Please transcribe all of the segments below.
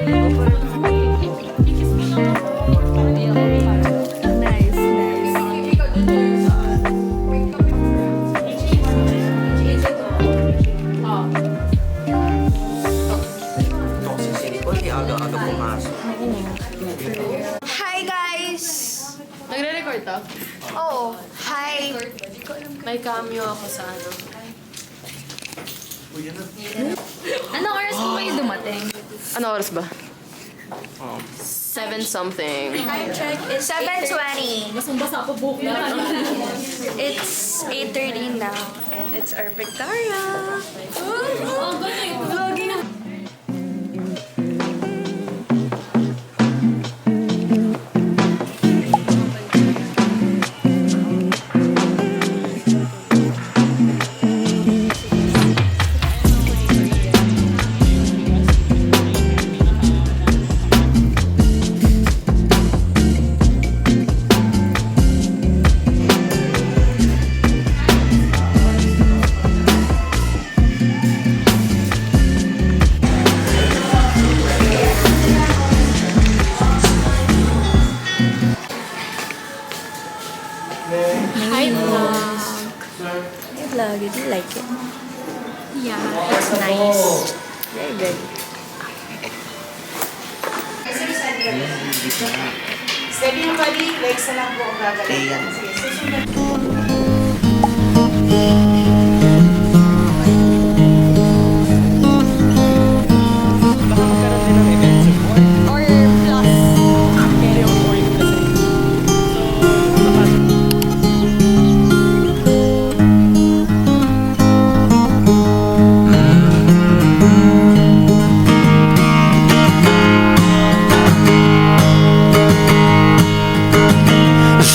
Hi guys! Nagre-record to? Oh, hi! May cameo ako sa ano. Anong oras po kayo dumating? Anong oras ba? 7 something. Time check is 7:20. Basang-basa pa buhok na. It's 8:30 now, and it's our Victoria. Ang galing! Vlogging na. Hi vlog! Hey vlog, did you like it? Yeah, it's nice. Very good. Steady yung body, legs na lang po ang gagalayan. Sige, susunod.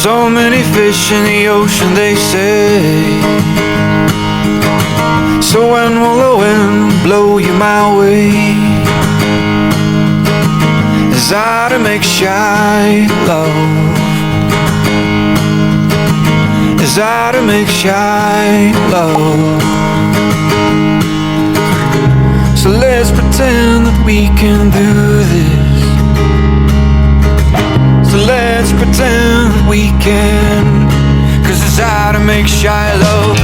So many fish in the ocean, they say. So when will the wind blow you my way? Desire to make shy love, desire to make shy love. So let's pretend that we can do this. So let's pretend that we can, 'cause it's how to make shy love.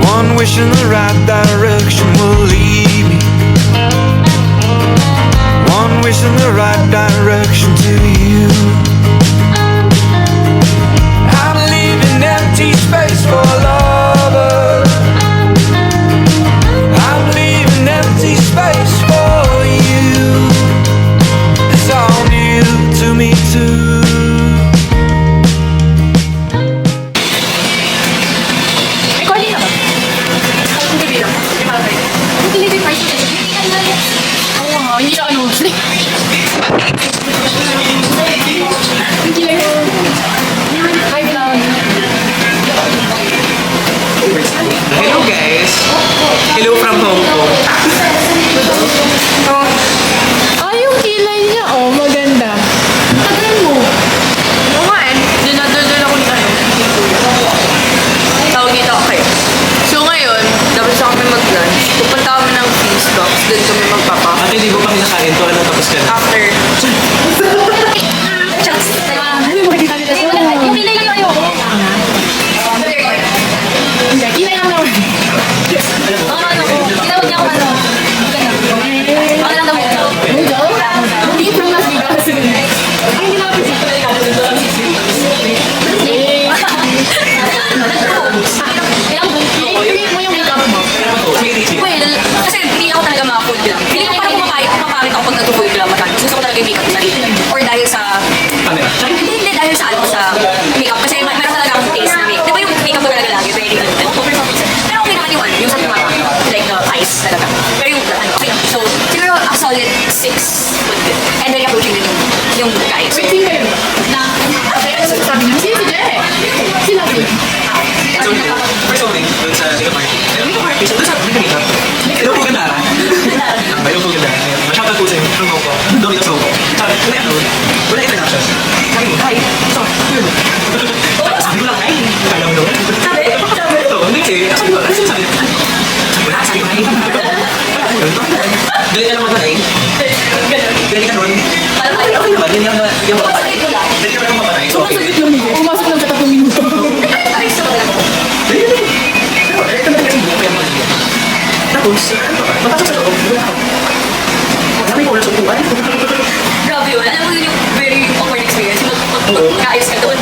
One wish in the right direction will lead me. One wish in the right direction to you. Empty space for a lover. I'm leaving empty space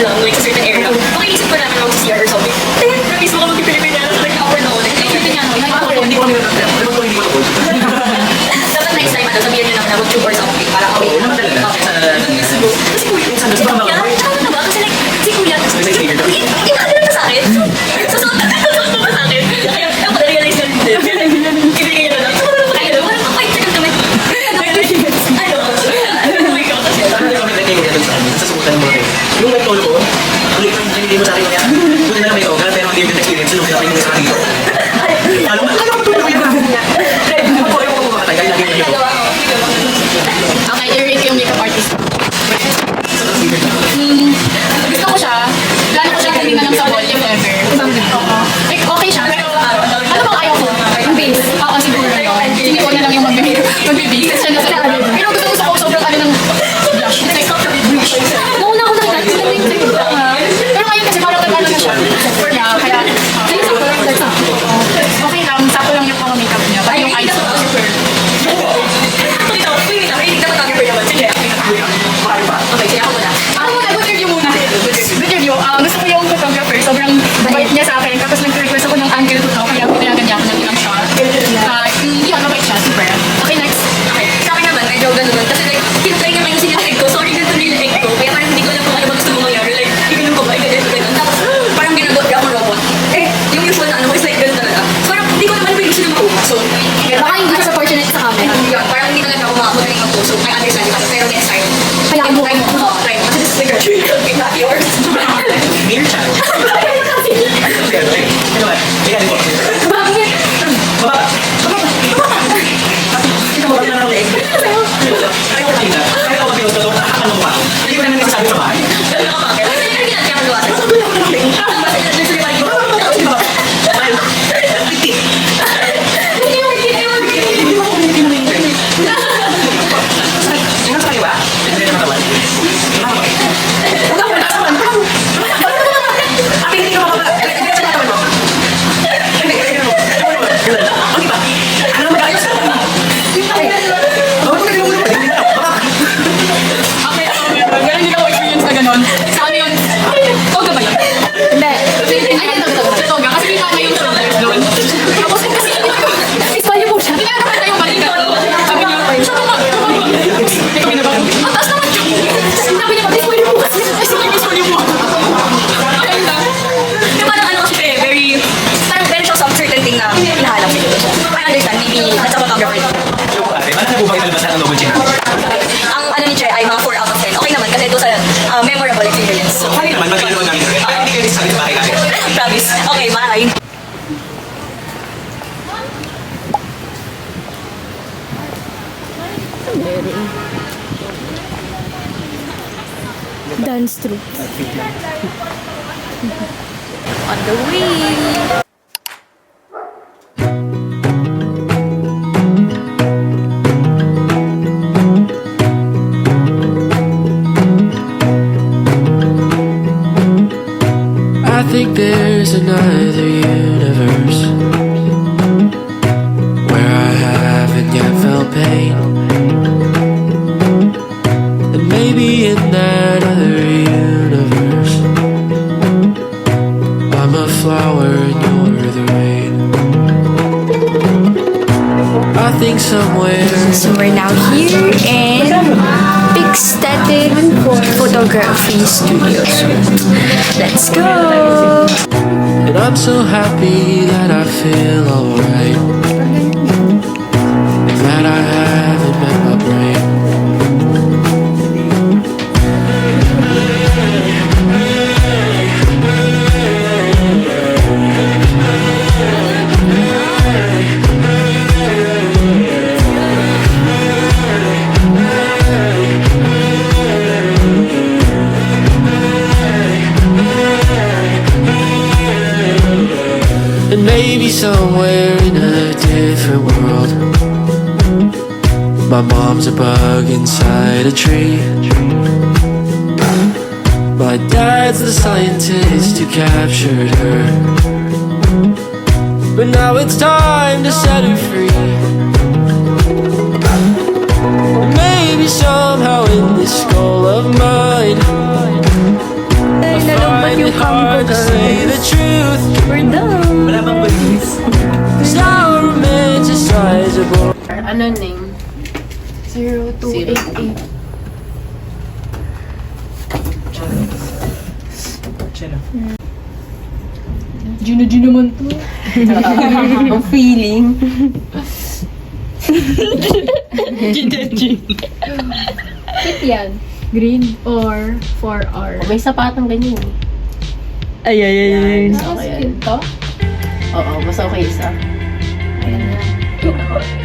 lang, like sa certain area. Makinisip pa namin ako sa CR or something. Then, na-miss mo ka mag-Pilipina na nag-hour na ako. Hindi ko kami dapat next time, sabihan nyo naman na mag-tube or something. Para kami. Kasi kuya, kasi ba? Kasi like, si kuya, hindi ka na sa akin. Susunod na sa akin. Kaya, ako na-realize na din. Ibigay na lang. Parang, ay, tagal kami. Yung like all ko, hindi mo sa akin niya. Buti na lang may ogal, pero hindi yung experience. Yung pinapay mo sa akin. Alam mo tulog yung mga niya. Hindi mo po yung kumakatay, kaya lagi mo yun. Okay, i-rate ko yung makeup artist. Gusto ko siya. Plano ko siya gawin na lang sa wall, if ever. Oo. Like, okay siya. Pero, ano bang ayaw ko? Yung base. Oo, siguro. Hindi ko na lang yung mag-base. Siya na sa pero gusto ko sobrang ano ng blush. It's like, blush. Nauna ako nakita. Pero ngayon kasi parang nagano na siya. For now, kaya, sige, sakto lang. That's okay lang. Sakto lang yung mga makeup niya. Pati yung eyes ko. Okay, sige ako muna. Ako muna, good review muna. Good review. Gusto ko yung photographer. Sobrang bait niya sa akin. Tapos nag-request ako ng angle ko. Kaya pinayagan niya ako ng ilang shot. Yun, mabait siya. Super. Okay, next. Okay, sa akin naman, medyo ganun. Kasi like, tinatry naman yung sinatry ko. Sorry, ganito rin yung egg ko. Kaya parang hindi ko alam kung ano ba gusto mo mangyari. Like, iganun ko ba, ganun. Tapos, parang ginagawa ako robot. Eh, yung usual na ano ko is like, ganun talaga. So, parang hindi ko naman pwede sila makuha. So, Baka hindi ka sa fortunate sa camera. yun, parang hindi talaga ako magaling mag-post. So, I understand it. Pero next time, Kaya ang buhay mo. try mo. Kasi this is the graduate. It's not yours. Mere child. Okay, okay. Ano ba? Kaya din ko. Bakit? Baba! Ito mo ba na ng leg? Ay, wala yun na. Kaya ako mag-iwas ko. Nakakaano mo ba? Hindi ko naman nasasabi sa bahay. Pero bakit? Kasi hindi natin ako gawa. Tingnan sa kayo ba? Hindi naman naman. Ate, hindi ka makapala. Hindi ka makapala mo. Hindi ba? Ano naman ayos? Okay, ganun din ako experience na ganun. Sa amin yun, toga ba yun? Hindi. Ay, toga. Kasi hindi kami yung shoulders doon. Tapos kasi ispayo po siya. Tinagawa na yung balikat. Sabi niya, siya tumago. Hindi kami nabago. Ang taas naman siya. Sabi niya, ispayo po kasi. Ay, sige, ispayo po. Ayun lang. Yung parang ano kasi very, parang meron siyang some certain thing na hinahanap sila. I understand, maybe that's a photographer. Yung ate, paano na po ba inalbasan ang novel chick? Ang ano ni Che ay mga 4 out of 10. Okay naman kasi ito sa memorable experience. So, Bakit naman? Bakit naman namin rin? Bakit hindi kayo sa bahay kami? promise. Okay, bye. Dance troupe. On the way. I think there's another universe where I haven't yet felt pain. And maybe in that other universe, I'm a flower and you're the rain. I think somewhere. So we're now here in Pixstatic Photography Studios. Let's go! And I'm so happy that I feel alright. And that I haven't met my brain. And maybe somewhere in a different world, my mom's a bug inside a tree. My dad's the scientist who captured her, but now it's time to set her free. Maybe somehow in this skull of mine, I hard to say the truth. We're done. Wala bang bulis? It's how romanticizable. Ano name? 0288. Gino naman to. Ang feeling. Kit yan. Green or 4R. May sapatang ganyan eh. Ay. Okay. Ito? Oo, mas okay isa. Ayan na.